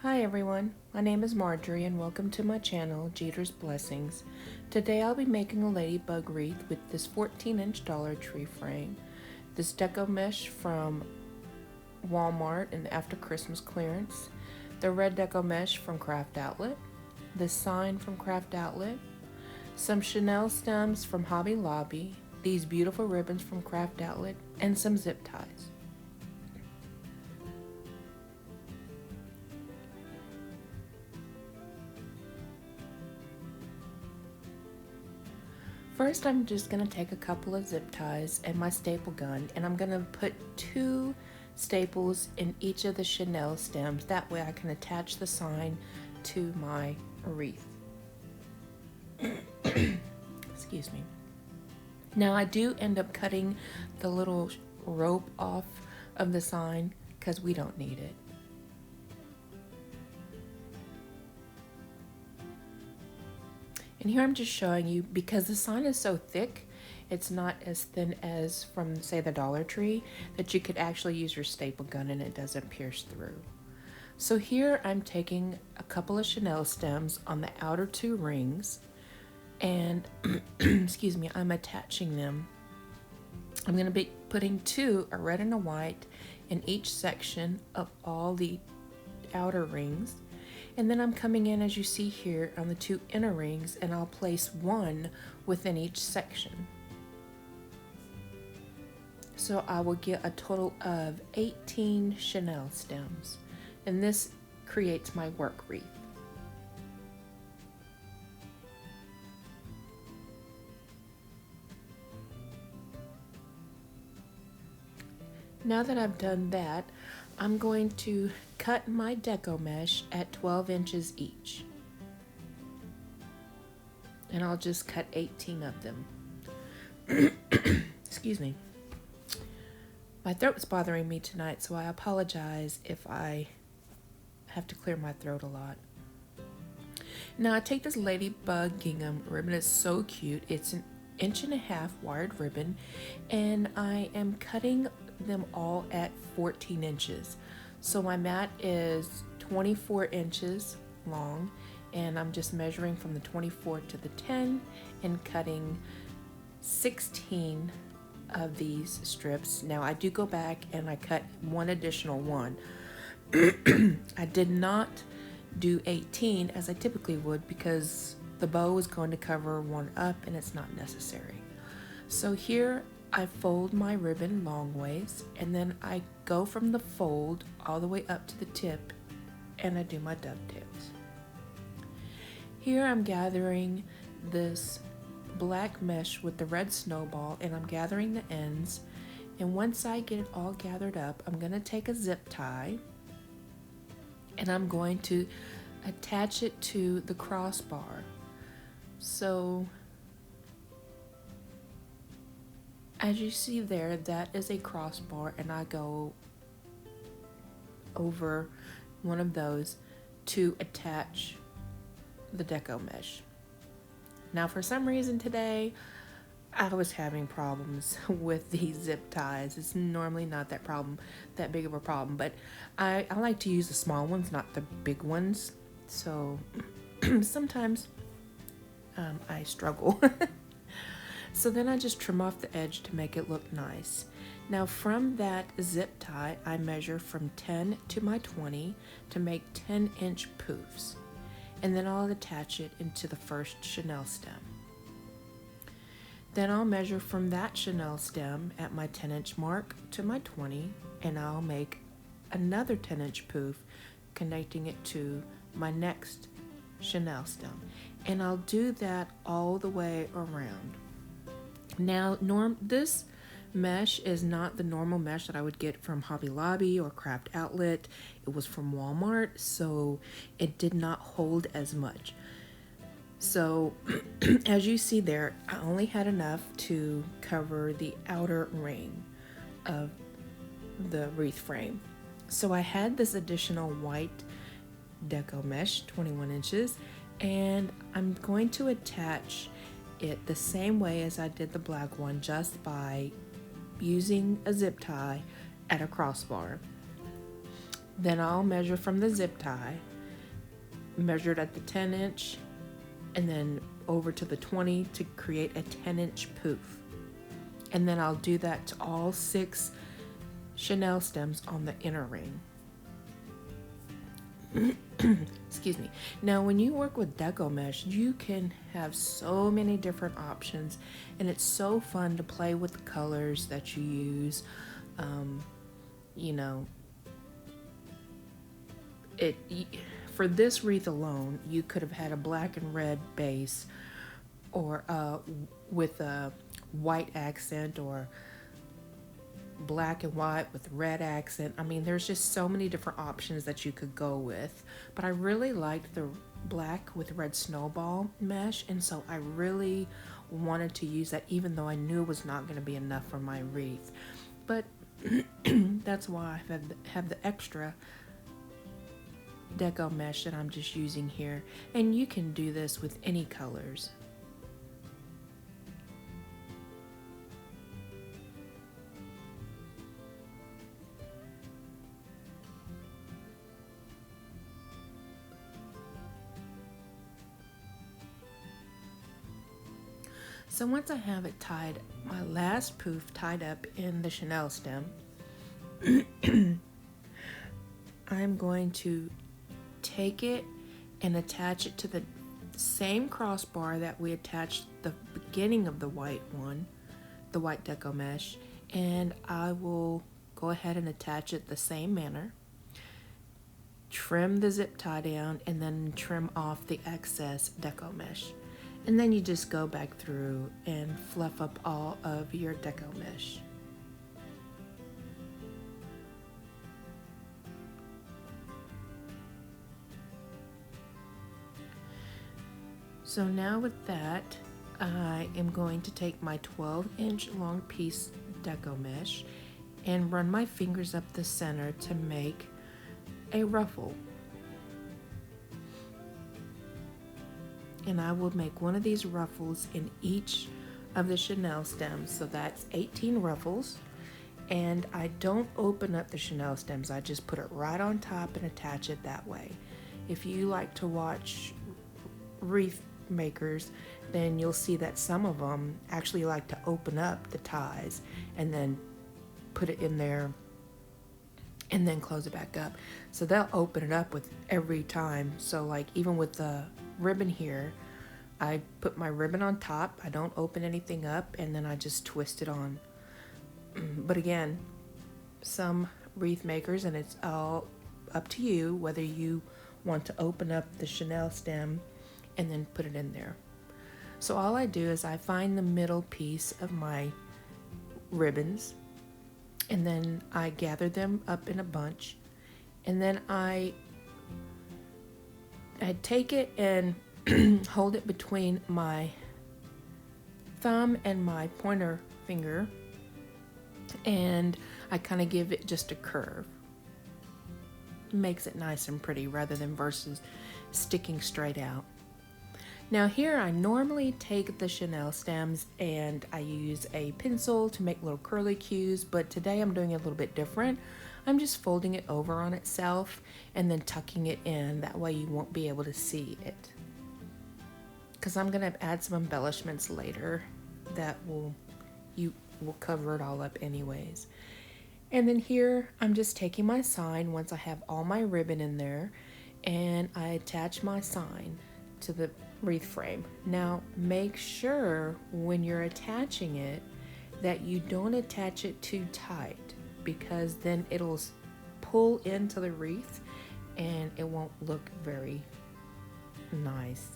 Hi everyone, my name is Marjorie and welcome to my channel, Jetersblessings. Today I'll be making a ladybug wreath with this 14-inch Dollar Tree frame, this Deco Mesh from Walmart in the after Christmas clearance, the red Deco Mesh from Craft Outlet, this sign from Craft Outlet, some Chanel stems from Hobby Lobby, these beautiful ribbons from Craft Outlet, and some zip ties. First, I'm just going to take a couple of zip ties and my staple gun, and I'm going to put 2 staples in each of the Chanel stems. That way I can attach the sign to my wreath. Excuse me. Now I do end up cutting the little rope off of the sign because we don't need it. And here I'm just showing you, because the sign is so thick, it's not as thin as from, say, the Dollar Tree, that you could actually use your staple gun and it doesn't pierce through. So here I'm taking a couple of Chanel stems on the outer 2 rings and, excuse me, I'm attaching them. I'm going to be putting 2, a red and a white, in each section of all the outer rings. And then I'm coming in, as you see here, on the 2 inner rings, and I'll place 1 within each section. So I will get a total of 18 Chanel stems, and this creates my work wreath. Now that I've done that, I'm going to cut my Deco Mesh at 12 inches each. And I'll just cut 18 of them. Excuse me. My throat's bothering me tonight, so I apologize if I have to clear my throat a lot. Now I take this Ladybug gingham ribbon. It's so cute. It's an 1.5-inch wired ribbon, and I am cutting them all at 14 inches. So my mat is 24 inches long, and I'm just measuring from the 24 to the 10 and cutting 16 of these strips. Now I do go back and I cut 1 additional one. I did not do 18 as I typically would because the bow is going to cover 1 up and it's not necessary. So here I fold my ribbon long ways, and then I go from the fold all the way up to the tip and I do my dovetails. Here I'm gathering this black mesh with the red snowball, and I'm gathering the ends, and once I get it all gathered up, I'm going to take a zip tie and I'm going to attach it to the crossbar. So as you see there, that is a crossbar, and I go over one of those to attach the Deco Mesh. Now for some reason today, I was having problems with these zip ties. It's normally not that big of a problem, but I like to use the small ones, not the big ones. So sometimes I struggle. So then I just trim off the edge to make it look nice. Now from that zip tie, I measure from 10 to my 20 to make 10-inch poofs. And then I'll attach it into the first Chanel stem. Then I'll measure from that Chanel stem at my 10-inch mark to my 20, and I'll make another 10-inch poof connecting it to my next Chanel stem. And I'll do that all the way around. Now, this mesh is not the normal mesh that I would get from Hobby Lobby or Craft Outlet. It was from Walmart, so it did not hold as much. So, as you see there, I only had enough to cover the outer ring of the wreath frame. So I had this additional white Deco Mesh, 21 inches, and I'm going to attach it the same way as I did the black one, just by using a zip tie at a crossbar. Then I'll measure from the zip tie, measure it at the 10-inch, and then over to the 20 to create a 10-inch poof. And then I'll do that to all 6 chenille stems on the inner ring. Excuse me. Now, when you work with Deco Mesh, you can have so many different options, and it's so fun to play with the colors that you use. You know, for this wreath alone, you could have had a black and red base, or with a white accent, or black and white with red accent. I mean, there's just so many different options that you could go with, but I really liked the black with red snowball mesh, and so I really wanted to use that, even though I knew it was not going to be enough for my wreath. But that's why I have the extra Deco Mesh that I'm just using here, and you can do this with any colors. So once I have it tied, my last poof tied up in the chenille stem, I'm going to take it and attach it to the same crossbar that we attached the beginning of the white one, the white Deco Mesh, and I will go ahead and attach it the same manner, trim the zip tie down, and then trim off the excess Deco Mesh. And then you just go back through and fluff up all of your Deco Mesh. So now with that, I am going to take my 12-inch long piece Deco Mesh and run my fingers up the center to make a ruffle. And I will make one of these ruffles in each of the chenille stems, so that's 18 ruffles. And I don't open up the chenille stems, I just put it right on top and attach it that way. If you like to watch wreath makers, then you'll see that some of them actually like to open up the ties and then put it in there and then close it back up. So they'll open it up with every time. So like even with the ribbon here, I put my ribbon on top, I don't open anything up, and then I just twist it on. But again, some wreath makers, and it's all up to you whether you want to open up the chenille stem and then put it in there. So all I do is I find the middle piece of my ribbons, and then I gather them up in a bunch, and then I take it and hold it between my thumb and my pointer finger, and I kind of give it just a curve. It makes it nice and pretty rather than versus sticking straight out. Now here I normally take the chenille stems and I use a pencil to make little curly cues, but today I'm doing it a little bit different. I'm just folding it over on itself and then tucking it in. That way you won't be able to see it, because I'm going to add some embellishments later that will cover it all up anyways. And then here I'm just taking my sign once I have all my ribbon in there, and I attach my sign to the wreath frame. Now make sure when you're attaching it that you don't attach it too tight, because then it'll pull into the wreath and it won't look very nice.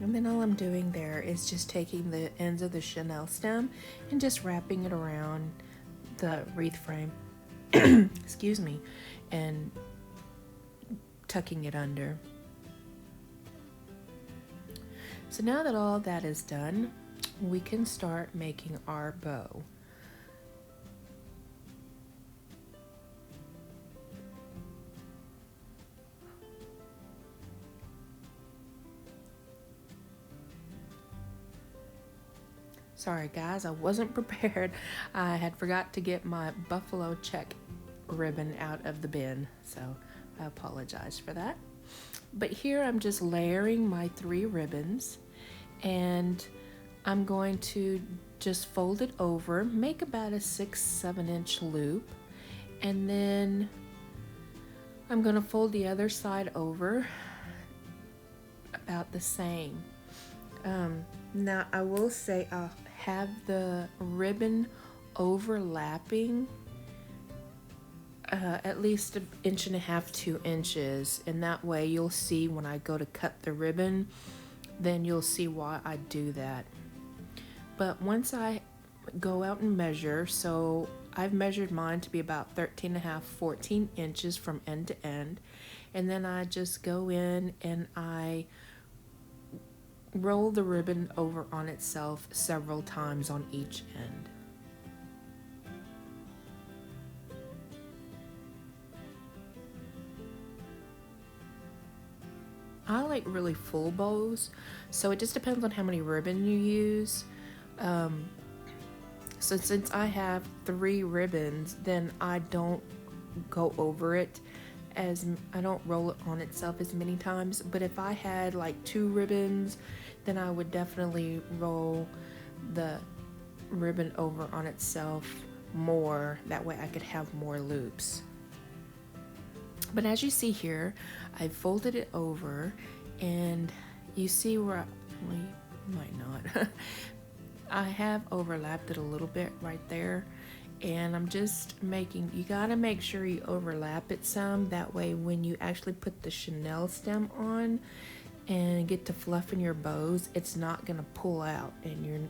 And then all I'm doing there is just taking the ends of the chenille stem and just wrapping it around the wreath frame, excuse me, and tucking it under. So now that all that is done, we can start making our bow. Sorry guys, I wasn't prepared. I had forgot to get my buffalo check ribbon out of the bin, so I apologize for that. But here I'm just layering my 3 ribbons, and I'm going to just fold it over, make about a 6-7 inch loop, and then I'm going to fold the other side over about the same. Now I will say I'll have the ribbon overlapping at least 1.5 to 2 inches, and that way you'll see when I go to cut the ribbon, then you'll see why I do that. But once I go out and measure, so I've measured mine to be about 13.5, 14 inches from end to end, and then I just go in and I roll the ribbon over on itself several times on each end. I like really full bows, so it just depends on how many ribbon you use. So since I have 3 ribbons, then I don't go over it as I don't roll it on itself as many times. But if I had like 2 ribbons, then I would definitely roll the ribbon over on itself more. That way I could have more loops. But as you see here, I folded it over, and you see where well, you might not. I have overlapped it a little bit right there, and I'm just making, you gotta make sure you overlap it some, that way when you actually put the chenille stem on and get to fluffing your bows, it's not gonna pull out and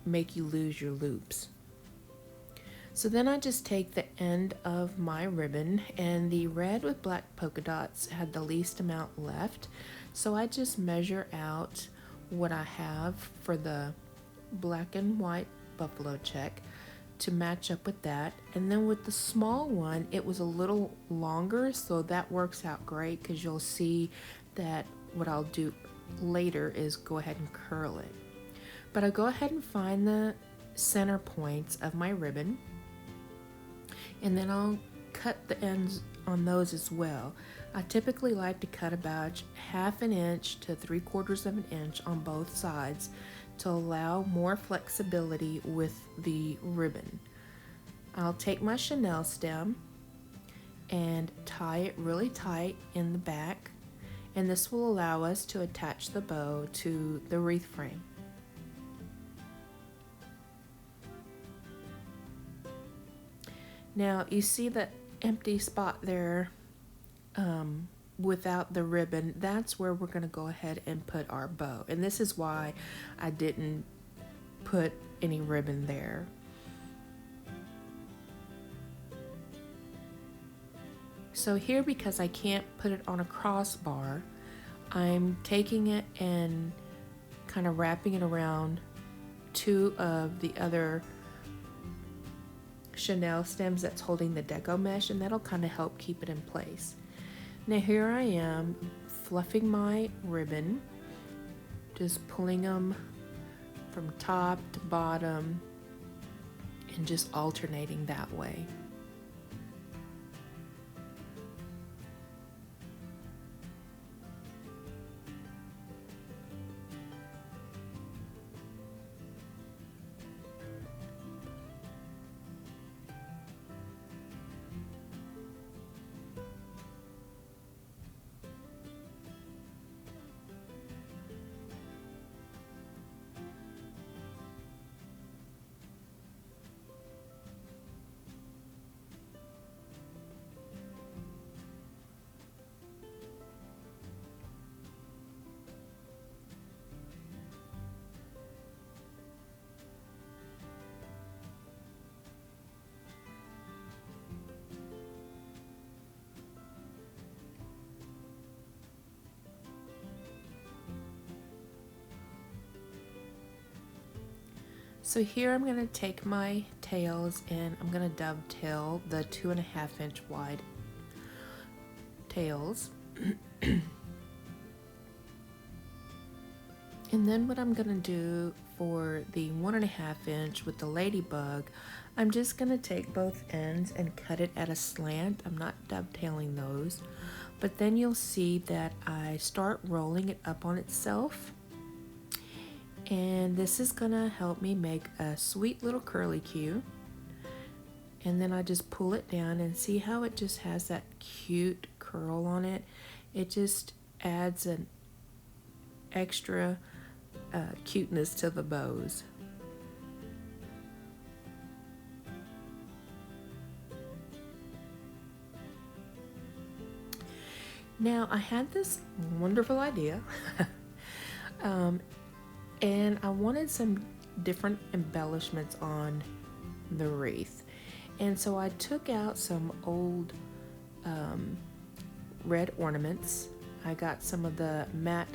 make you lose your loops. So then I just take the end of my ribbon, and the red with black polka dots had the least amount left, so I just measure out what I have for the black and white buffalo check to match up with that. And then with the small one, it was a little longer, so that works out great because you'll see that what I'll do later is go ahead and curl it. But I go ahead and find the center points of my ribbon, and then I'll cut the ends on those as well. I typically like to cut about 1/2 inch to 3/4 of an inch on both sides to allow more flexibility with the ribbon. I'll take my chenille stem and tie it really tight in the back, and this will allow us to attach the bow to the wreath frame. Now you see the empty spot there without the ribbon, that's where we're going to go ahead and put our bow. And this is why I didn't put any ribbon there. So here, because I can't put it on a crossbar, I'm taking it and kind of wrapping it around 2 of the other chenille stems that's holding the Deco Mesh, and that'll kind of help keep it in place. Now here I am fluffing my ribbon, just pulling them from top to bottom and just alternating that way. So here I'm going to take my tails and I'm going to dovetail the 2.5-inch wide tails. And then what I'm going to do for the 1.5-inch with the Ladybug, I'm just going to take both ends and cut it at a slant. I'm not dovetailing those. But then you'll see that I start rolling it up on itself. And this is going to help me make a sweet little curlicue. And then I just pull it down and see how it just has that cute curl on it. It just adds an extra cuteness to the bows. Now I had this wonderful idea and I wanted some different embellishments on the wreath, and so I took out some old red ornaments. I got some of the matte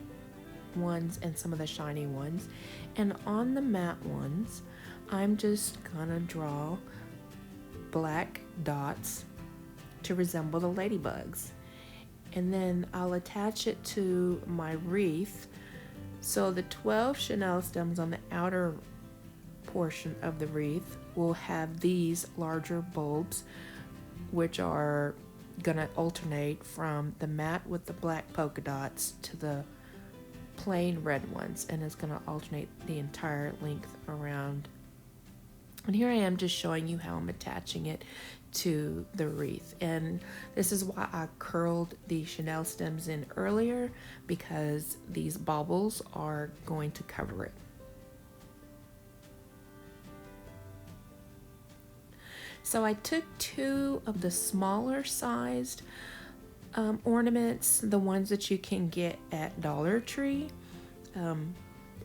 ones and some of the shiny ones, and on the matte ones I'm just gonna draw black dots to resemble the ladybugs, and then I'll attach it to my wreath. So the 12 chenille stems on the outer portion of the wreath will have these larger bulbs, which are gonna alternate from the matte with the black polka dots to the plain red ones, and it's gonna alternate the entire length around. And here I am just showing you how I'm attaching it to the wreath, and this is why I curled the chenille stems in earlier, because these baubles are going to cover it. So I took 2 of the smaller sized ornaments, the ones that you can get at Dollar Tree.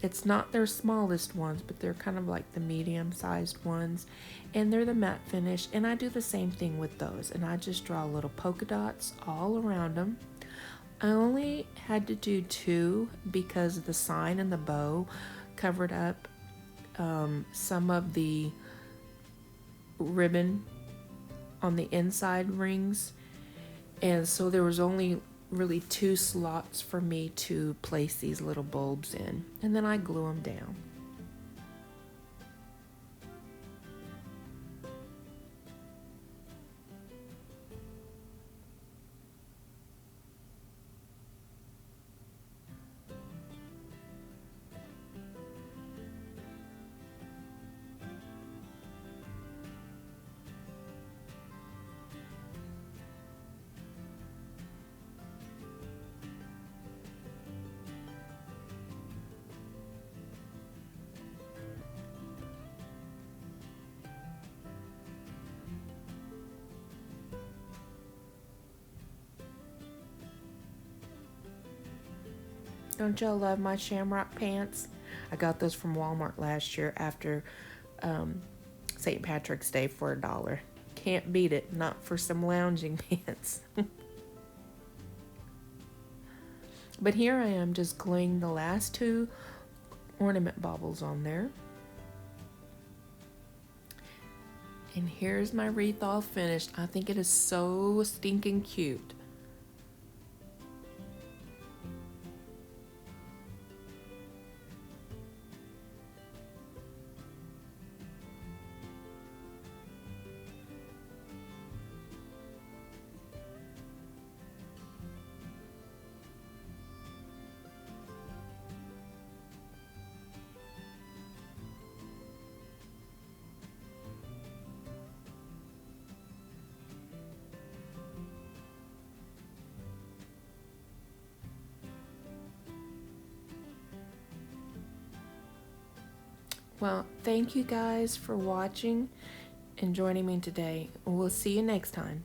It's not their smallest ones, but they're kind of like the medium-sized ones, and they're the matte finish, and I do the same thing with those, and I just draw little polka dots all around them. I only had to do 2 because the sign and the bow covered up some of the ribbon on the inside rings, and so there was only really 2 slots for me to place these little bulbs in, and then I glue them down. Don't y'all love my shamrock pants? I got those from Walmart last year after St. Patrick's Day for $1. Can't beat it, not for some lounging pants. But here I am just gluing the last 2 ornament baubles on there. And here's my wreath all finished. I think it is so stinking cute. Well, thank you guys for watching and joining me today. We'll see you next time.